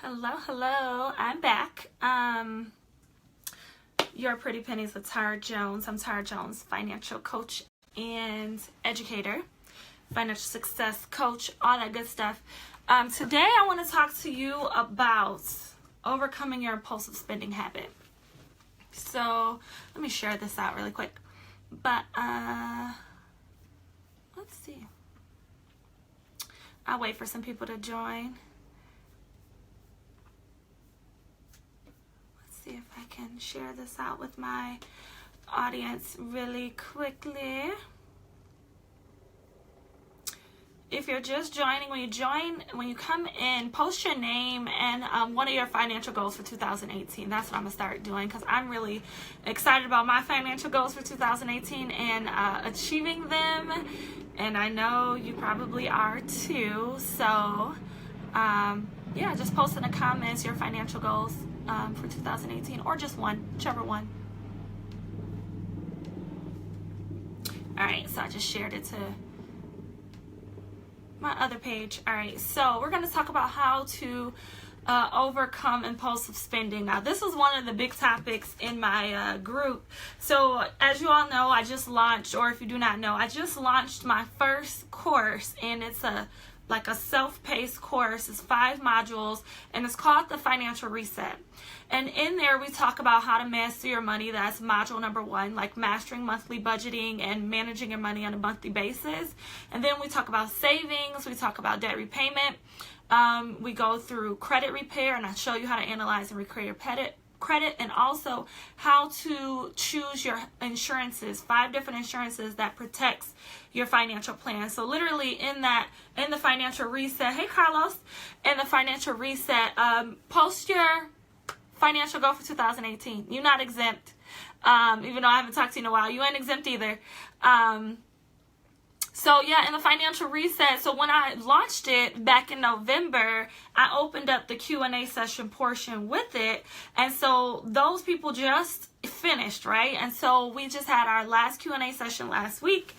Hello, I'm back. Your Pretty Pennies with Tara Jones. I'm Tara Jones, financial coach and educator, financial success coach, all that good stuff. Today I want to talk to you about overcoming your impulsive spending habit. So let me share this out really quick. But let's see. I'll wait for some people to join. See if I can share this out with my audience really quickly. If you're just joining, when you come in, post your name and one of your financial goals for 2018. That's what I'm going to start doing because I'm really excited about my financial goals for 2018 and achieving them. And I know you probably are too. So, yeah, just post in the comments your financial goals for 2018, or just one, whichever one. All right, so I just shared it to my other page. All right, so we're going to talk about how to overcome impulsive spending. Now, this is one of the big topics in my group. So, as you all know, I just launched, or if you do not know, I just launched my first course, and it's a self-paced course. It's 5 modules, and it's called the Financial Reset. And in there, we talk about how to master your money. That's module number 1, like mastering monthly budgeting and managing your money on a monthly basis. And then we talk about savings. We talk about debt repayment. We go through credit repair, and I show you how to analyze and recreate your credit, and also how to choose your insurances, 5 different insurances that protects your financial plan. So literally in the financial reset, hey Carlos, in the financial reset, post your financial goal for 2018. You're not exempt. Even though I haven't talked to you in a while, you ain't exempt either. So yeah, in the financial reset, so when I launched it back in November, I opened up the Q&A session portion with it. And so those people just finished, right? And so we just had our last Q&A session last week.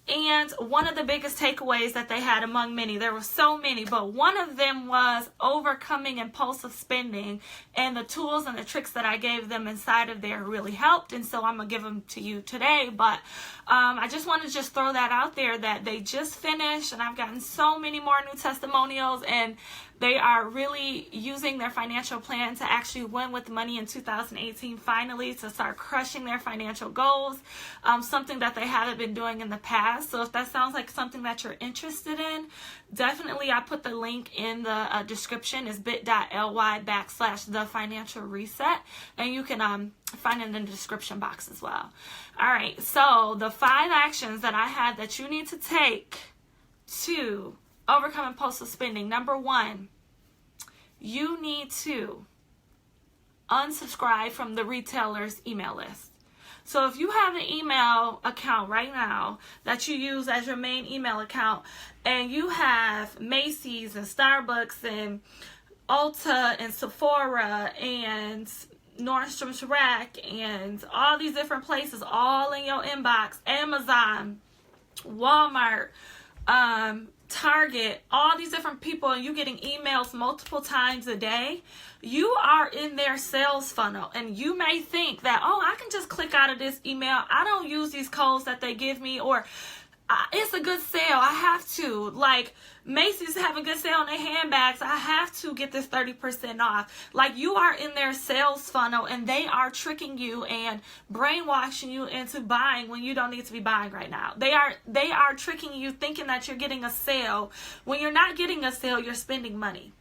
And one of the biggest takeaways that they had, among many, there were so many, but one of them was overcoming impulsive spending, and the tools and the tricks that I gave them inside of there really helped. And so I'm going to give them to you today. But I just want to just throw that out there that they just finished, and I've gotten so many more new testimonials, and they are really using their financial plan to actually win with money in 2018, finally, to start crushing their financial goals, something that they haven't been doing in the past. So if that sounds like something that you're interested in, definitely I put the link in the description. Is bit.ly/thefinancialreset, and you can find it in the description box as well. All right, so the 5 actions that I had that you need to take to overcome impulsive spending. Number 1, you need to unsubscribe from the retailer's email list. So if you have an email account right now that you use as your main email account, and you have Macy's and Starbucks and Ulta and Sephora and Nordstrom's Rack and all these different places all in your inbox, Amazon, Walmart, Target, all these different people, and you getting emails multiple times a day, you are in their sales funnel. And you may think that, oh, I can just click out of this email. I don't use these codes that they give me, or it's a good sale. I have to. Like, Macy's have a good sale on their handbags. I have to get this 30% off. Like, you are in their sales funnel, and they are tricking you and brainwashing you into buying when you don't need to be buying right now. They are tricking you, thinking that you're getting a sale. When you're not getting a sale, you're spending money.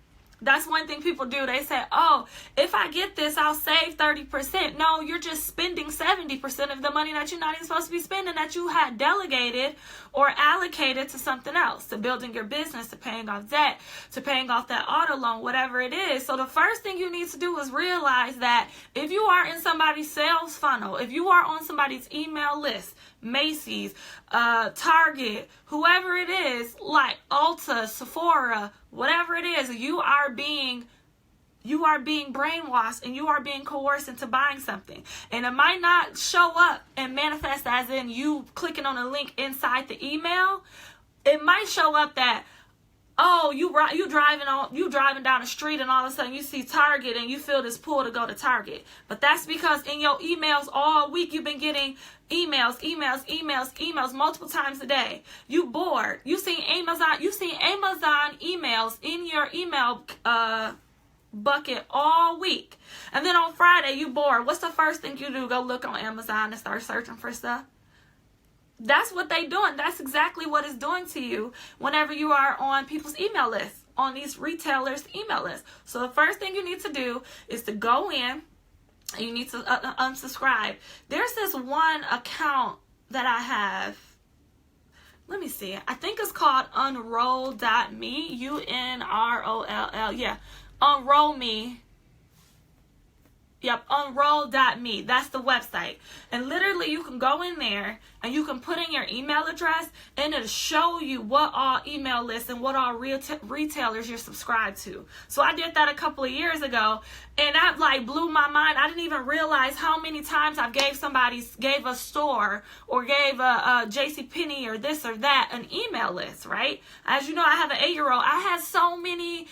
That's one thing people do. They say, oh, if I get this, I'll save 30%. No, you're just spending 70% of the money that you're not even supposed to be spending, that you had delegated or allocated to something else, to building your business, to paying off debt, to paying off that auto loan, whatever it is. So the first thing you need to do is realize that if you are in somebody's sales funnel, if you are on somebody's email list, Macy's, Target, whoever it is, like Ulta, Sephora, whatever it is, you are being brainwashed and you are being coerced into buying something. And it might not show up and manifest as in you clicking on a link inside the email. It might show up that, Oh, you driving down the street and all of a sudden you see Target and you feel this pull to go to Target. But that's because in your emails all week you've been getting emails multiple times a day. You bored. You seen Amazon emails in your email bucket all week. And then on Friday you bored. What's the first thing you do? Go look on Amazon and start searching for stuff. That's what they're doing. That's exactly what it's doing to you whenever you are on people's email lists, on these retailers' email lists. So the first thing you need to do is to go in and you need to unsubscribe. There's this one account that I have. Let me see. I think it's called unroll.me. UNROLL. Yeah. Unroll me. Yep, unroll.me. That's the website. And literally you can go in there and you can put in your email address and it'll show you what all email lists and what all retailers you're subscribed to. So I did that a couple of years ago and that like blew my mind. I didn't even realize how many times I gave a store or gave a JCPenney or this or that an email list, right? As you know, I have an 8-year-old. I had so many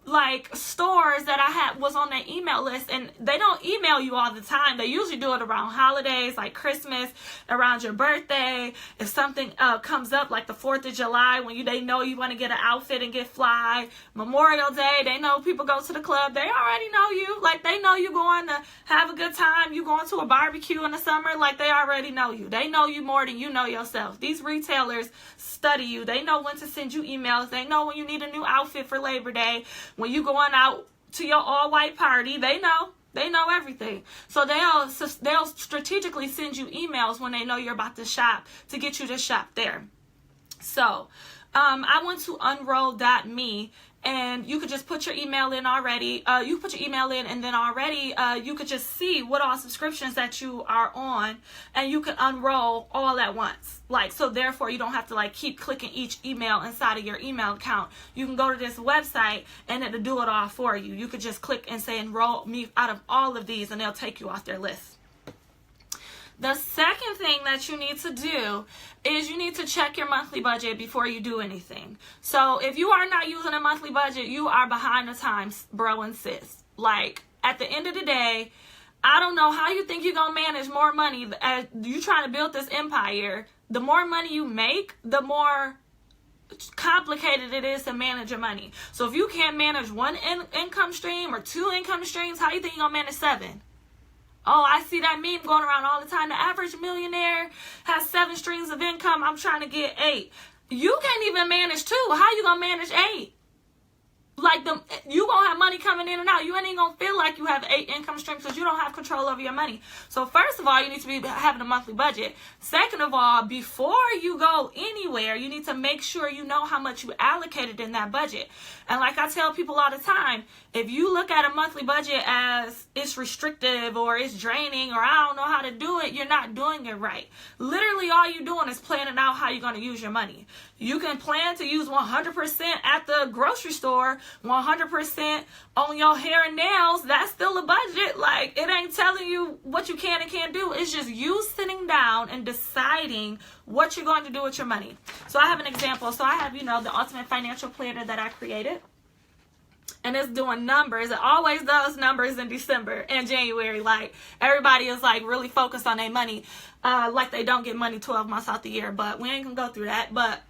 like stores that I was on their email list, and they don't email you all the time. They usually do it around holidays like Christmas, around your birthday. If something comes up like the 4th of July when they know you want to get an outfit and get fly. Memorial Day, they know people go to the club. They already know you. Like they know you going to have a good time. You going to a barbecue in the summer. Like they already know you. They know you more than you know yourself. These retailers study you. They know when to send you emails. They know when you need a new outfit for Labor Day. When you going out to your all-white party, they know everything. So they'll strategically send you emails when they know you're about to shop to get you to shop there. So I went to unroll.me and you could just put your email in already. You put your email in and then already you could just see what all subscriptions that you are on and you can unroll all at once. Like, so therefore you don't have to like keep clicking each email inside of your email account. You can go to this website and it'll do it all for you. You could just click and say enroll me out of all of these and they'll take you off their list. The second thing that you need to do is you need to check your monthly budget before you do anything. So if you are not using a monthly budget, you are behind the times, bro and sis. Like at the end of the day, I don't know how you think you're going to manage more money as you trying to build this empire. The more money you make, the more complicated it is to manage your money. So if you can't manage one income stream or 2 income streams, how you think you're going to manage 7? Oh, I see that meme going around all the time. The average millionaire has 7 streams of income. I'm trying to get 8. You can't even manage 2. How you going to manage 8? Like, you going to have money coming in and out. You ain't even going to feel like you have 8 income streams because you don't have control over your money. So, first of all, you need to be having a monthly budget. Second of all, before you go anywhere, you need to make sure you know how much you allocated in that budget. And like I tell people all the time, if you look at a monthly budget as it's restrictive or it's draining or I don't know how to do it, you're not doing it right. Literally, all you're doing is planning out how you're going to use your money. You can plan to use 100% at the grocery store, 100% on your hair and nails. That's still a budget. Like, it ain't telling you what you can and can't do. It's just you sitting down and deciding what you're going to do with your money. So I have an example. So I have, the Ultimate Financial Planner that I created. And it's doing numbers. It always does numbers in December and January. Like, everybody is, like, really focused on their money. Like they don't get money 12 months out the year. But we ain't going to go through that. But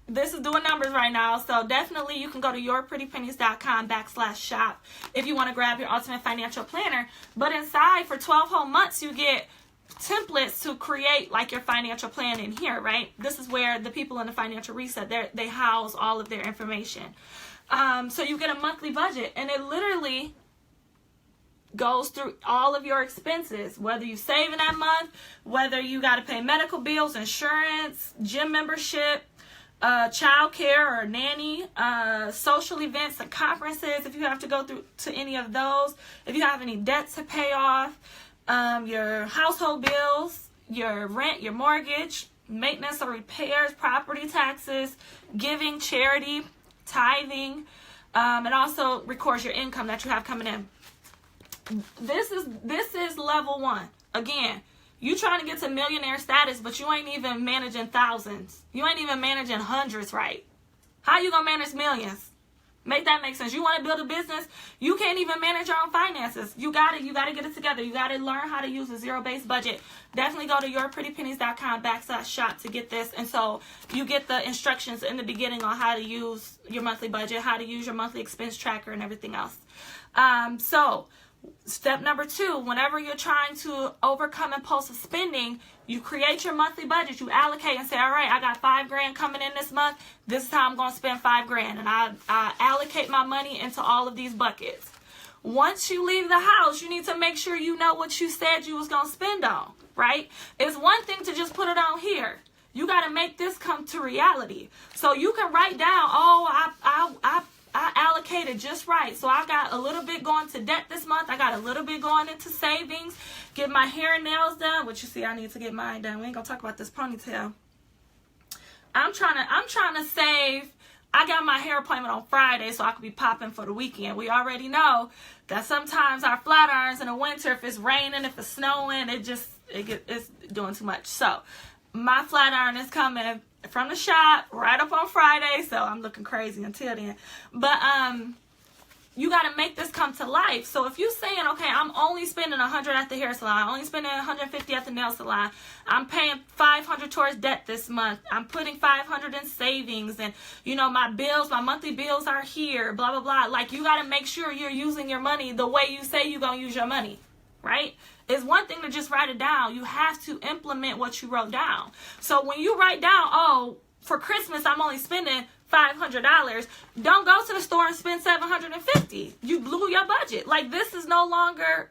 this is doing numbers right now. So definitely you can go to yourprettypennies.com/shop if you want to grab your Ultimate Financial Planner. But inside, for 12 whole months, you get templates to create like your financial plan in here, right? This is where the people in the Financial Reset, they house all of their information. So you get a monthly budget, and it literally goes through all of your expenses, whether you save in that month, whether you got to pay medical bills, insurance, gym membership, child care or nanny, social events and conferences, if you have to go through to any of those, if you have any debt to pay off, your household bills, your rent, your mortgage, maintenance or repairs, property taxes, giving, charity, tithing, and also records your income that you have coming in. This is level 1. Again, you trying to get to millionaire status, but you ain't even managing thousands. You ain't even managing hundreds right. How you gonna manage millions? Make that make sense. You want to build a business, you can't even manage your own finances. You gotta get it together. You gotta learn how to use a zero-based budget. Definitely go to yourprettypennies.com/shop to get this. And so you get the instructions in the beginning on how to use your monthly budget, how to use your monthly expense tracker, and everything else. So step number 2, whenever you're trying to overcome impulsive spending, you create your monthly budget. You allocate and say, all right, I got $5,000 coming in this month. This is how I'm going to spend $5,000. And I allocate my money into all of these buckets. Once you leave the house, you need to make sure you know what you said you was going to spend on, right? It's one thing to just put it on here. You got to make this come to reality. So you can write down, I allocated just right. So I got a little bit going to debt this month. I got a little bit going into savings. Get my hair and nails done, which you see I need to get mine done. We ain't gonna talk about this ponytail. I'm trying to save. I got my hair appointment on Friday so I could be popping for the weekend. We already know that sometimes our flat irons in the winter, if it's raining, if it's snowing, it's doing too much. So my flat iron is coming from the shop right up on Friday, so I'm looking crazy until then. But you got to make this come to life. So if you're saying, okay, I'm only spending $100 at the hair salon, I'm only spending $150 at the nail salon, I'm paying $500 towards debt this month, I'm putting $500 in savings, and my bills, my monthly bills are here, blah blah blah. Like, you got to make sure you're using your money the way you say you're gonna use your money, right? It's one thing to just write it down. You have to implement what you wrote down. So when you write down, for Christmas I'm only spending $500, don't go to the store and spend $750. You blew your budget. Like, this is no longer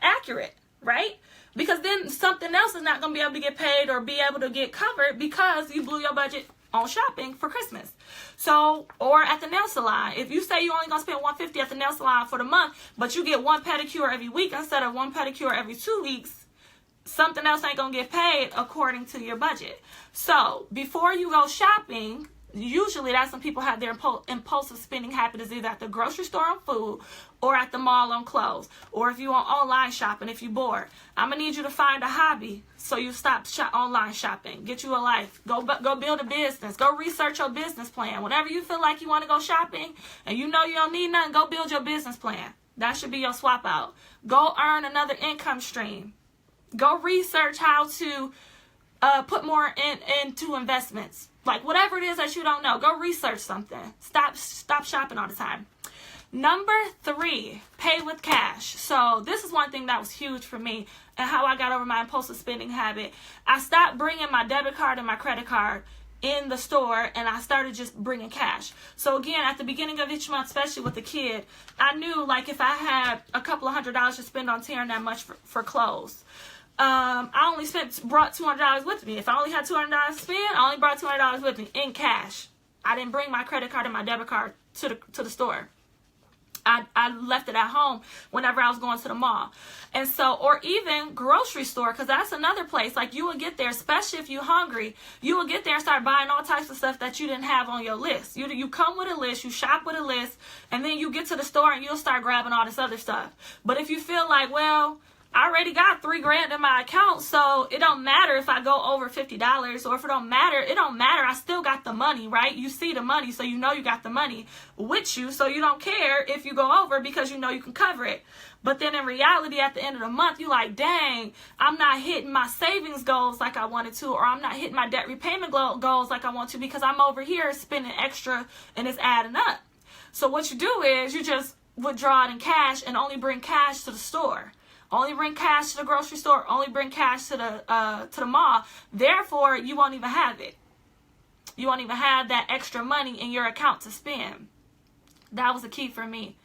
accurate, right? Because then something else is not going to be able to get paid or be able to get covered because you blew your budget on shopping for Christmas. So, or at the nail salon, if you say you only gonna spend $150 at the nail salon for the month, but you get one pedicure every week instead of one pedicure every 2 weeks, something else ain't gonna get paid according to your budget. So before you go shopping, usually that's when people have their impulsive spending habit, is either at the grocery store on food or at the mall on clothes, or if you want online shopping, if you're bored. I'm gonna need you to find a hobby so you stop online shopping. Get you a life. Go build a business. Go research your business plan. Whenever you feel like you want to go shopping and you don't need nothing, go build your business plan. That should be your swap out. Go earn another income stream. Go research how to put more into investments. Like, whatever it is that you don't know, go research something. Stop shopping all the time. Number 3, pay with cash. So this is one thing that was huge for me and how I got over my impulsive spending habit. I stopped bringing my debit card and my credit card in the store, and I started just bringing cash. So again, at the beginning of each month, especially with the kid, I knew, like, if I had a couple of $100 to spend on tearing that much for clothes, I only brought $200 with me. If I only had $200 to spend, I only brought $200 with me in cash. I didn't bring my credit card and my debit card to the store. I left it at home whenever I was going to the mall. And so, or even grocery store, because that's another place. Like, you will get there, especially if you're hungry, you will get there and start buying all types of stuff that you didn't have on your list. You come with a list, you shop with a list, and then you get to the store and you'll start grabbing all this other stuff. But if you feel like, well, I already got $3,000 in my account, so it don't matter if I go over $50, or if it don't matter, I still got the money, right? You see the money, so you know you got the money with you, so you don't care if you go over because you know you can cover it. But then in reality, at the end of the month, you like, dang, I'm not hitting my savings goals like I wanted to, or I'm not hitting my debt repayment goals like I want to, because I'm over here spending extra and it's adding up. So what you do is you just withdraw it in cash and only bring cash to the store. Only bring cash to the grocery store. Only bring cash to the mall. Therefore, you won't even have it. You won't even have that extra money in your account to spend. That was the key for me.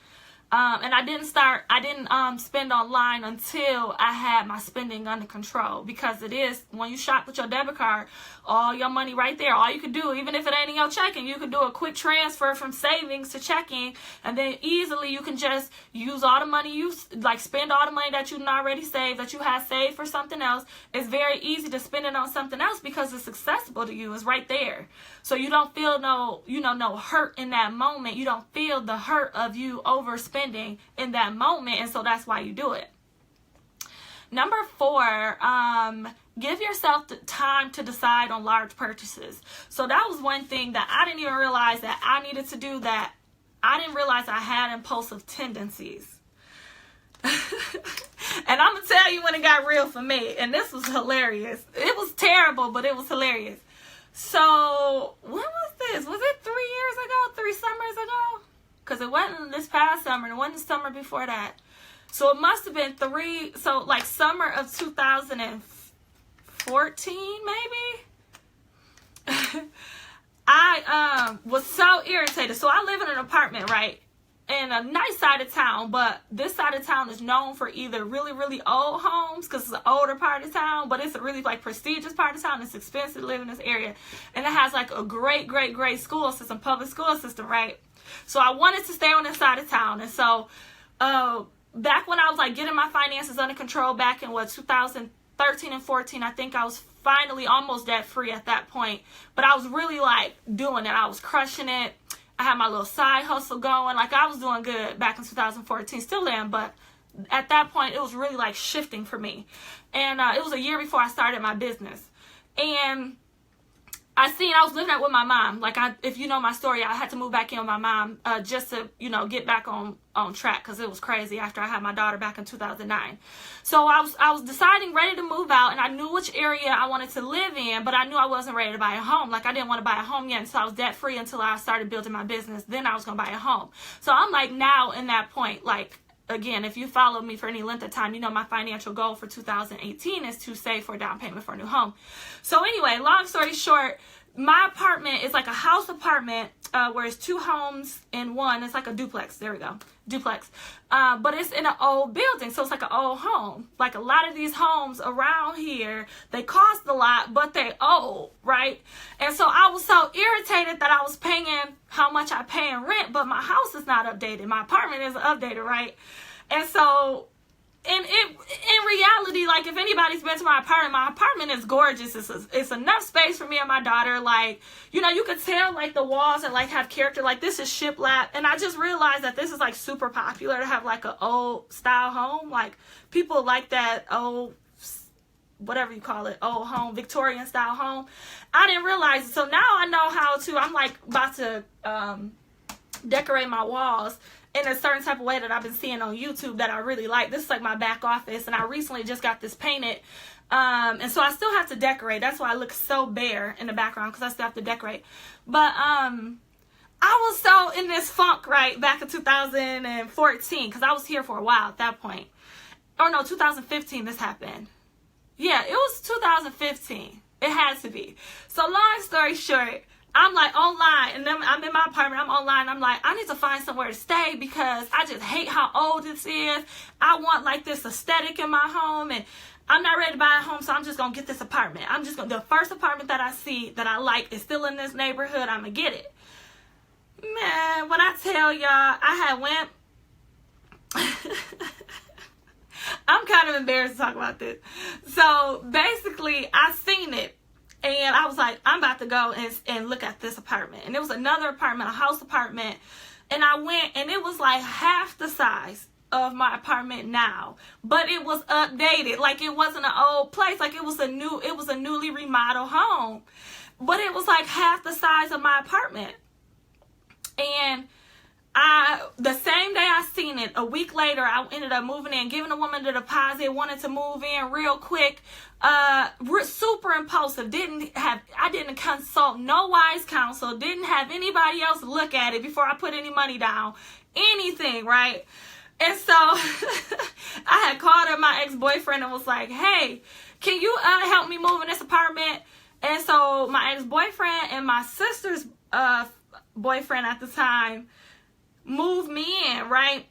And I didn't spend online until I had my spending under control, because it is, when you shop with your debit card, all your money right there. All you could do, even if it ain't in your checking, you could do a quick transfer from savings to checking, and then easily you can just use all the money spend all the money that you already saved, that you have saved for something else. It's very easy to spend it on something else because it's accessible to you. It's right there. So you don't feel no hurt in that moment. You don't feel the hurt of you overspending in that moment, and so that's why you do it. Number 4, Give yourself the time to decide on large purchases. So that was one thing that I didn't even realize that I needed to do, that I didn't realize I had impulsive tendencies. And I'm going to tell you when it got real for me. And this was hilarious. It was terrible, but it was hilarious. So, when was this? Was it 3 years ago? 3 summers ago? Because it wasn't this past summer. It wasn't the summer before that. So, it must have been summer of 2014, maybe? I was so irritated. So, I live in an apartment, right? In a nice side of town, but this side of town is known for either really, really old homes, because it's an older part of town, but it's a really like prestigious part of town. It's expensive to live in this area, and it has like a great school system, public school system, right? So I wanted to stay on this side of town. And so back when I was like getting my finances under control back in 2013 and 14, I think I was finally almost debt free at that point, but I was really like doing it. I was crushing it. I had my little side hustle going. Like, I was doing good back in 2014. Still am, but at that point, it was really, like, shifting for me. And it was a year before I started my business. And I was living out with my mom. Like, if you know my story, I had to move back in with my mom just to, get back on track, because it was crazy after I had my daughter back in 2009. So I was deciding, ready to move out, and I knew which area I wanted to live in, but I knew I wasn't ready to buy a home. Like, I didn't want to buy a home yet, and so I was debt free until I started building my business. Then I was going to buy a home. So I'm like now in that point, like, again, if you follow me for any length of time, my financial goal for 2018 is to save for a down payment for a new home. So anyway, long story short, my apartment is like a house apartment where it's 2 homes in one. It's like a duplex. There we go. Duplex. But it's in an old building. So it's like an old home. Like a lot of these homes around here, they cost a lot, but they old, right? And so I was so irritated that I was paying how much I pay in rent, but my house is not updated. My apartment isn't updated, right? And so in reality, like, if anybody's been to my apartment is gorgeous. It's enough space for me and my daughter. Like, you could tell, like, the walls and, like, have character. Like, this is shiplap. And I just realized that this is, like, super popular to have, like, an old style home. Like, people like that old, whatever you call it, old home, Victorian style home. I didn't realize it. So now I know how to, I'm, like, about to decorate my walls in a certain type of way that I've been seeing on YouTube that I really like. This is like my back office, and I recently just got this painted. And so I still have to decorate. That's why I look so bare in the background, because I still have to decorate. But I was so in this funk, right, back in 2014, because I was here for a while at that point. Or no, 2015 this happened. Yeah, it was 2015. It had to be. So long story short, I'm like online, and then I'm in my apartment, I'm online, I'm like, I need to find somewhere to stay, because I just hate how old this is. I want like this aesthetic in my home, and I'm not ready to buy a home, so I'm just going to get this apartment. The first apartment that I see that I like is still in this neighborhood, I'm going to get it. Man, when I tell y'all, I had went, I'm kind of embarrassed to talk about this. So basically, I seen it. And I was like, I'm about to go and look at this apartment. And it was another apartment, a house apartment. And I went, and it was like half the size of my apartment now. But it was updated. Like, it wasn't an old place. Like, it was a newly remodeled home. But it was like half the size of my apartment. And the same day I seen it, a week later, I ended up moving in, giving a woman the deposit, wanted to move in real quick. Super impulsive. I didn't consult no wise counsel, didn't have anybody else look at it before I put any money down, anything, right? And so I had called up my ex-boyfriend and was like, hey, can you help me move in this apartment? And so my ex-boyfriend and my sister's boyfriend at the time moved me in, right?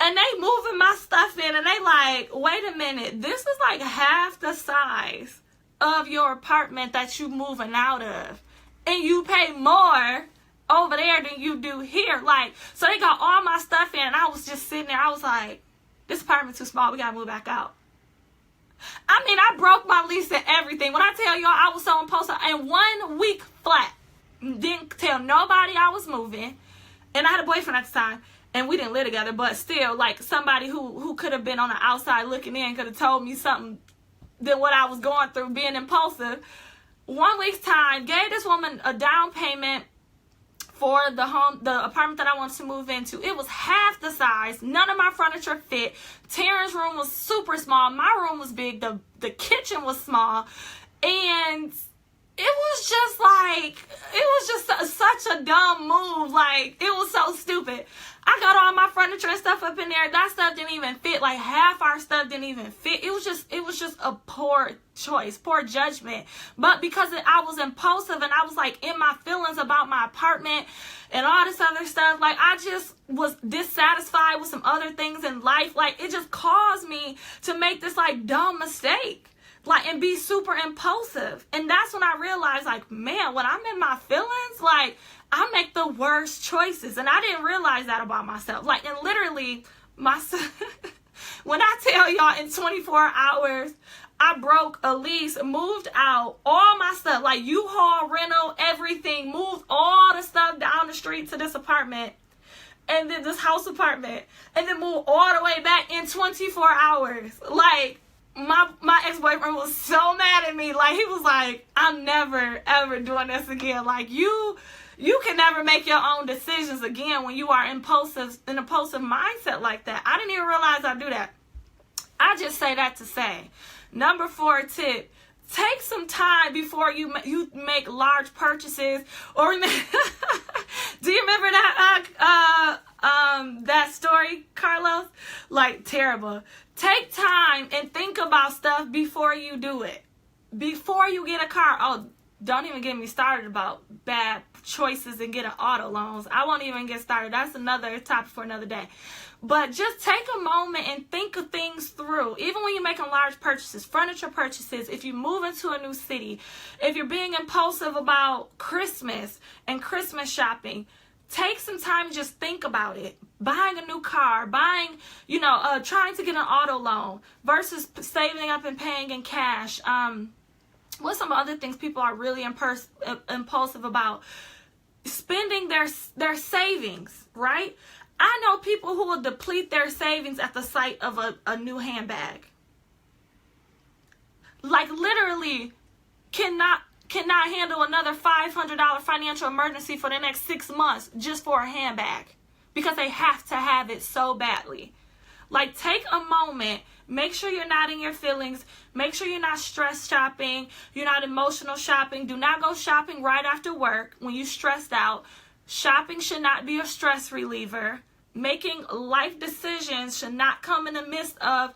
And they moving my stuff in, and they like, wait a minute, this is like half the size of your apartment that you moving out of, and you pay more over there than you do here. Like, so they got all my stuff in, and I was just sitting there. I was like, this apartment's too small, we gotta move back out. I mean, I broke my lease and everything. When I tell y'all, I was so impulsive. In 1 week flat, didn't tell nobody I was moving. And I had a boyfriend at the time, and we didn't live together, but still, like, somebody who could have been on the outside looking in could have told me something than what I was going through being impulsive. 1 week's time, gave this woman a down payment for the apartment that I wanted to move into. It was half the size. None of my furniture fit. Taryn's room was super small. My room was big. The kitchen was small. And it was just like, such a dumb move. Like, it was so stupid. I got all my furniture and stuff up in there. That stuff didn't even fit. Like, half our stuff didn't even fit. It was just a poor choice, poor judgment. But because I was impulsive and I was like in my feelings about my apartment and all this other stuff, like I just was dissatisfied with some other things in life. Like, it just caused me to make this like dumb mistake. Like, and be super impulsive. And that's when I realized, like, man, when I'm in my feelings, like, I make the worst choices. And I didn't realize that about myself. Like, and literally, when I tell y'all in 24 hours, I broke a lease, moved out, all my stuff, like U-Haul, rental, everything, moved all the stuff down the street to this apartment. And then this house apartment. And then moved all the way back in 24 hours. Like, my ex-boyfriend was so mad at me. Like, he was like, I'm never ever doing this again. Like, you can never make your own decisions again when you are an impulsive mindset like that. I didn't even realize I do that. I just say that to say, number 4 tip, take some time before you make large purchases. Or do you remember that story, Carlos? Like, terrible. Take time and think about stuff before you do it. Before you get a car. Oh, don't even get me started about bad choices and getting auto loans. I won't even get started. That's another topic for another day. But just take a moment and think of things through. Even when you're making large purchases, furniture purchases, if you move into a new city, if you're being impulsive about Christmas and Christmas shopping, take some time and just think about it. Buying a new car, trying to get an auto loan versus saving up and paying in cash. What's some other things people are really impulsive about? Spending their savings, right? I know people who will deplete their savings at the sight of a new handbag. Like, literally cannot handle another $500 financial emergency for the next 6 months just for a handbag because they have to have it so badly. Like, take a moment, make sure you're not in your feelings, make sure you're not stress shopping, you're not emotional shopping. Do not go shopping right after work when you're stressed out. Shopping should not be a stress reliever. Making life decisions should not come in the midst of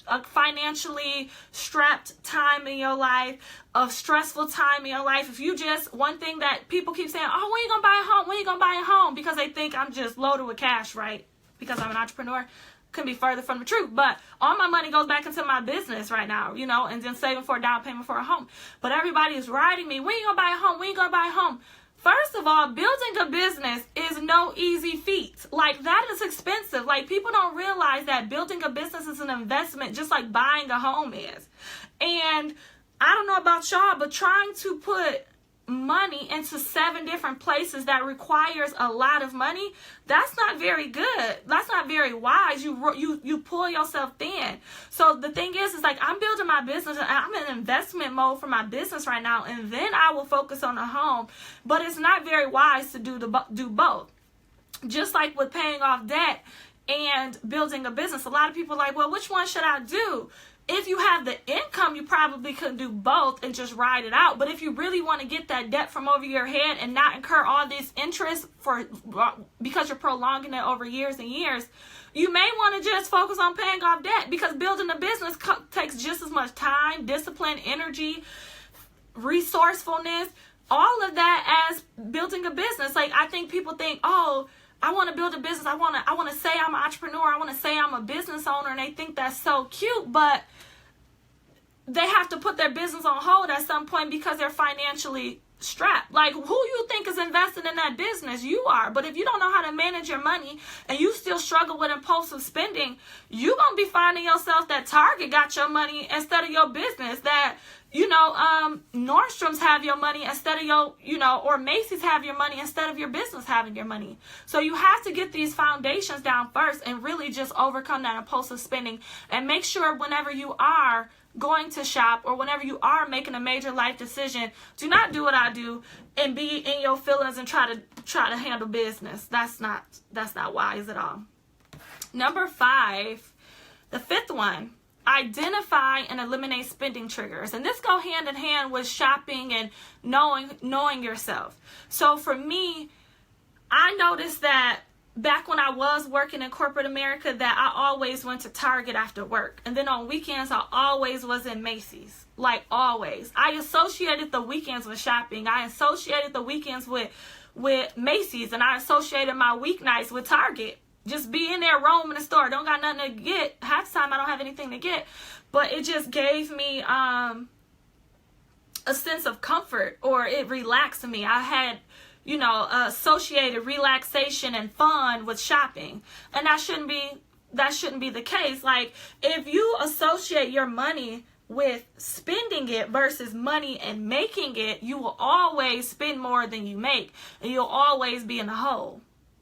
a financially strapped time in your life, a stressful time in your life. If you just, one thing that people keep saying, oh, when you gonna buy a home? When you gonna buy a home? Because they think I'm just loaded with cash, right? Because I'm an entrepreneur. Couldn't be further from the truth. But all my money goes back into my business right now, and then saving for a down payment for a home. But everybody is writing me, when you gonna buy a home? When you gonna buy a home? First of all, building a business is no easy feat. Like, that is expensive. Like, people don't realize that building a business is an investment just like buying a home is. And I don't know about y'all, but trying to put money into 7 different places that requires a lot of money, that's not very good. That's not very wise. You pull yourself thin. So the thing is like, I'm building my business and I'm in investment mode for my business right now, and then I will focus on the home. But it's not very wise to do both. Just like with paying off debt and building a business, a lot of people are like, well, which one should I do? If you have the income, you probably could do both and just ride it out. But if you really want to get that debt from over your head and not incur all this interest because you're prolonging it over years and years, you may want to just focus on paying off debt, because building a business takes just as much time, discipline, energy, resourcefulness, all of that as building a business. Like, I think people think, oh, I want to build a business. I want to say I'm an entrepreneur. I want to say I'm a business owner. And they think that's so cute, but they have to put their business on hold at some point because they're financially strapped. Like, who you think is investing in that business? You are. But if you don't know how to manage your money and you still struggle with impulsive spending, you're going to be finding yourself that Target got your money instead of your business, that Nordstrom's have your money instead of or Macy's have your money instead of your business having your money. So you have to get these foundations down first and really just overcome that impulsive spending, and make sure whenever you are going to shop, or whenever you are making a major life decision, do not do what I do and be in your feelings and try to handle business. That's not wise at all. Number 5, the 5th one, identify and eliminate spending triggers. And this go hand in hand with shopping and knowing yourself. So for me, I noticed that back when I was working in corporate America, that I always went to Target after work. And then on weekends, I always was in Macy's. Like, always. I associated the weekends with shopping. I associated the weekends with Macy's. And I associated my weeknights with Target. Just be in there, roaming the store. Don't got nothing to get. Half the time, I don't have anything to get. But it just gave me a sense of comfort, or it relaxed me. I had, associated relaxation and fun with shopping. And that shouldn't be the case. Like, if you associate your money with spending it versus money and making it, you will always spend more than you make, and you'll always be in the hole,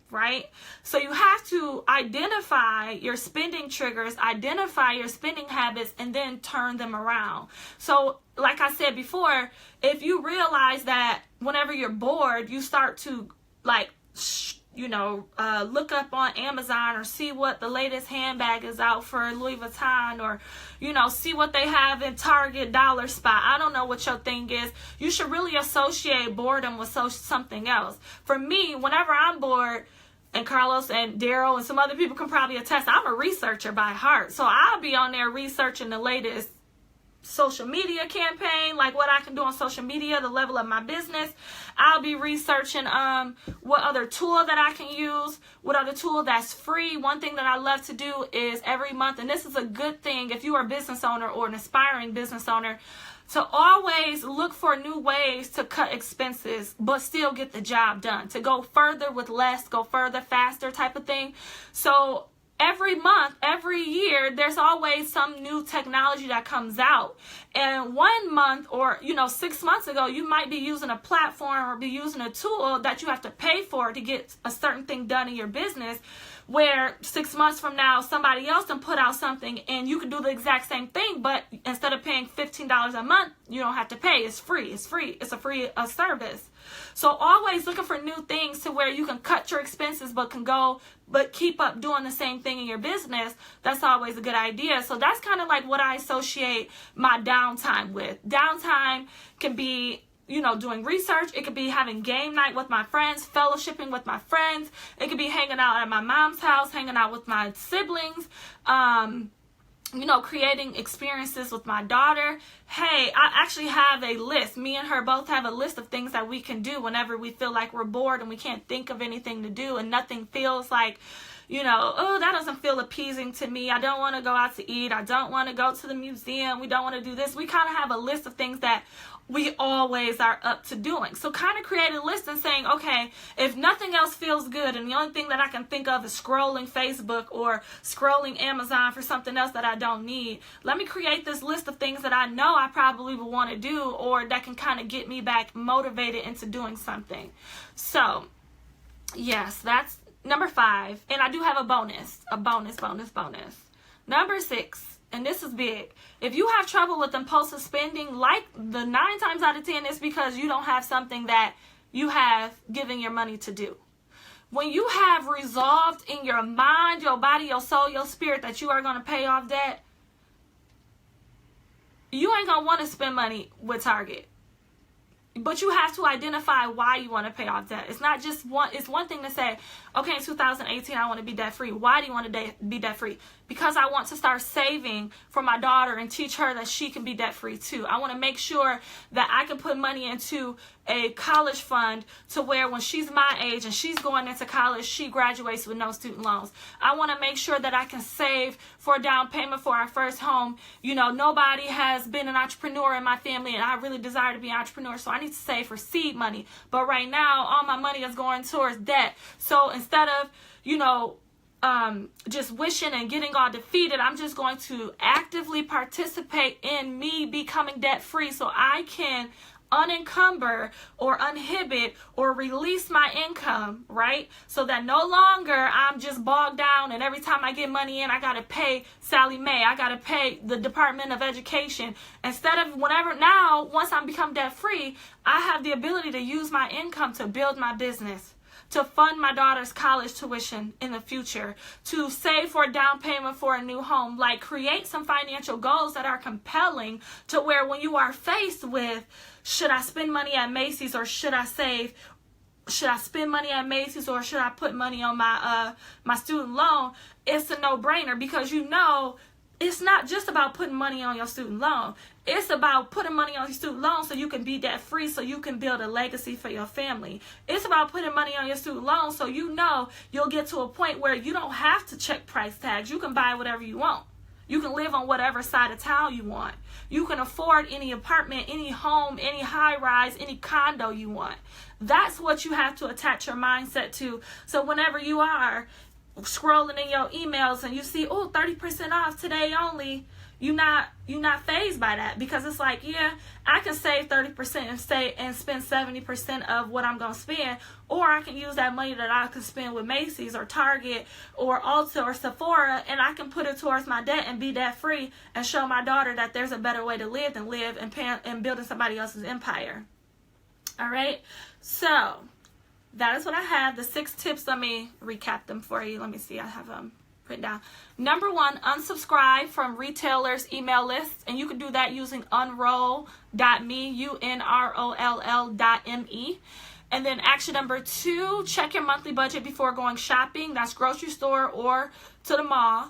right? So you have to identify your spending triggers, identify your spending habits, and then turn them around. So like I said before, if you realize that whenever you're bored, you start to look up on Amazon or see what the latest handbag is out for Louis Vuitton, or, see what they have in Target dollar spot. I don't know what your thing is. You should really associate boredom with something else. For me, whenever I'm bored, and Carlos and Daryl and some other people can probably attest, I'm a researcher by heart. So I'll be on there researching the latest social media campaign, like what I can do on social media, the level of my business. I'll be researching what other tool that I can use, what other tool that's free. One thing that I love to do is every month, and this is a good thing if you are a business owner or an aspiring business owner, to always look for new ways to cut expenses, but still get the job done. To go further with less, go further faster type of thing. So every month, every year, there's always some new technology that comes out. And 1 month or, 6 months ago, you might be using a platform or be using a tool that you have to pay for to get a certain thing done in your business, where 6 months from now, somebody else can put out something and you can do the exact same thing, but instead of paying $15 a month, you don't have to pay. It's free. It's free. It's a free service. So always looking for new things to where you can cut your expenses, but keep up doing the same thing in your business. That's always a good idea. So that's kind of like what I associate my downtime with. Downtime can be, doing research. It could be having game night with my friends, fellowshipping with my friends. It could be hanging out at my mom's house, hanging out with my siblings, creating experiences with my daughter. Hey, I actually have a list. Me and her both have a list of things that we can do whenever we feel like we're bored and we can't think of anything to do and nothing feels like, that doesn't feel appeasing to me. I don't want to go out to eat. I don't want to go to the museum. We don't want to do this. We kind of have a list of things that we always are up to doing. So kind of create a list and saying, okay, if nothing else feels good and the only thing that I can think of is scrolling Facebook or scrolling Amazon for something else that I don't need, let me create this list of things that I know I probably would want to do, or that can kind of get me back motivated into doing something. So yes, that's number 5. And I do have a bonus. Number 6. And this is big. If you have trouble with impulsive spending, like the 9 times out of 10, it's because you don't have something that you have given your money to do. When you have resolved in your mind, your body, your soul, your spirit that you are going to pay off debt, you ain't going to want to spend money with Target. But you have to identify why you want to pay off debt. It's not just it's one thing to say, okay, in 2018, I want to be debt free. Why do you want to be debt free? Because I want to start saving for my daughter and teach her that she can be debt free too. I want to make sure that I can put money into a college fund to where when she's my age and she's going into college, she graduates with no student loans. I want to make sure that I can save for a down payment for our first home. Nobody has been an entrepreneur in my family, and I really desire to be an entrepreneur, so I need to save for seed money. But right now, all my money is going towards debt. So instead of, just wishing and getting all defeated, I'm just going to actively participate in me becoming debt free so I can unencumber or uninhibit or release my income, right? So that no longer I'm just bogged down loan, and every time I get money in, I got to pay Sally Mae. I got to pay the Department of Education. Instead of now, once I become debt free, I have the ability to use my income to build my business, to fund my daughter's college tuition in the future, to save for a down payment for a new home. Like, create some financial goals that are compelling to where when you are faced with, should I spend money at Macy's or should I save? Should I spend money at Macy's or should I put money on my student loan? It's a no-brainer, because you know it's not just about putting money on your student loan. It's about putting money on your student loan so you can be debt free, so you can build a legacy for your family. It's about putting money on your student loan so you know you'll get to a point where you don't have to check price tags. You can buy whatever you want. You can live on whatever side of town you want. You can afford any apartment, any home, any high rise, any condo you want. That's what you have to attach your mindset to. So whenever you are scrolling in your emails and you see, 30% off today only, you're not fazed by that, because it's like, yeah, I can save 30% and spend 70% of what I'm gonna spend, or I can use that money that I can spend with Macy's or Target or Ulta or Sephora, and I can put it towards my debt and be debt free and show my daughter that there's a better way to live than live and building somebody else's empire. All right, so that is what I have. The 6 tips, let me recap them for you. Let me see, I have them written down. Number 1, unsubscribe from retailers' email lists, and you can do that using unroll.me, UNROLL.me. And then action number 2, check your monthly budget before going shopping. That's grocery store or to the mall.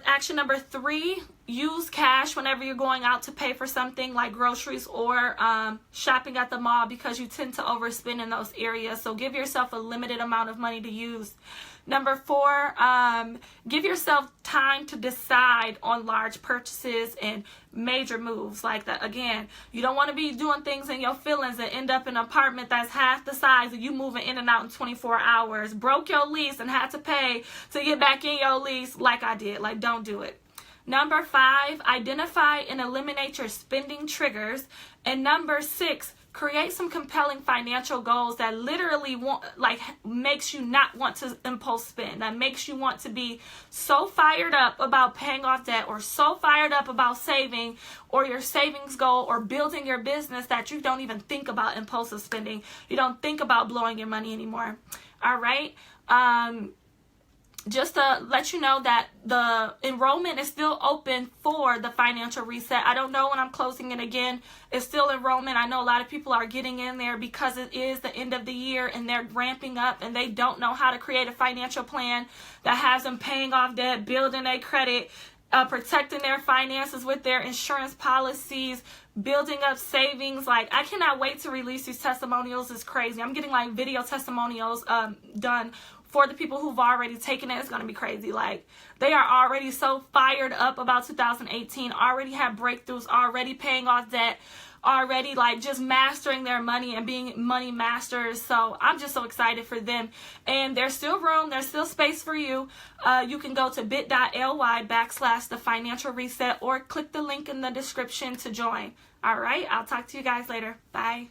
Action number 3, use cash whenever you're going out to pay for something like groceries or shopping at the mall, because you tend to overspend in those areas. So give yourself a limited amount of money to use. Number 4, give yourself time to decide on large purchases and major moves like that. Again, you don't want to be doing things in your feelings and end up in an apartment that's half the size of you moving in and out in 24 hours. Broke your lease and had to pay to get back in your lease like I did. Like, don't do it. Number 5, identify and eliminate your spending triggers. And number 6, create some compelling financial goals that literally makes you not want to impulse spend, that makes you want to be so fired up about paying off debt, or so fired up about saving, or your savings goal, or building your business, that you don't even think about impulsive spending. You don't think about blowing your money anymore. All right. Just to let you know that the enrollment is still open for the financial reset. I don't know when I'm closing it again. It's still enrollment. I know a lot of people are getting in there because it is the end of the year and they're ramping up and they don't know how to create a financial plan that has them paying off debt, building their credit, protecting their finances with their insurance policies, building up savings. Like, I cannot wait to release these testimonials. It's crazy. I'm getting like video testimonials done for the people who've already taken it. It's going to be crazy. Like, they are already so fired up about 2018, already have breakthroughs, already paying off debt, already like just mastering their money and being money masters. So I'm just so excited for them. And there's still room. There's still space for you. You can go to bit.ly/the financial reset, or click the link in the description to join. All right. I'll talk to you guys later. Bye.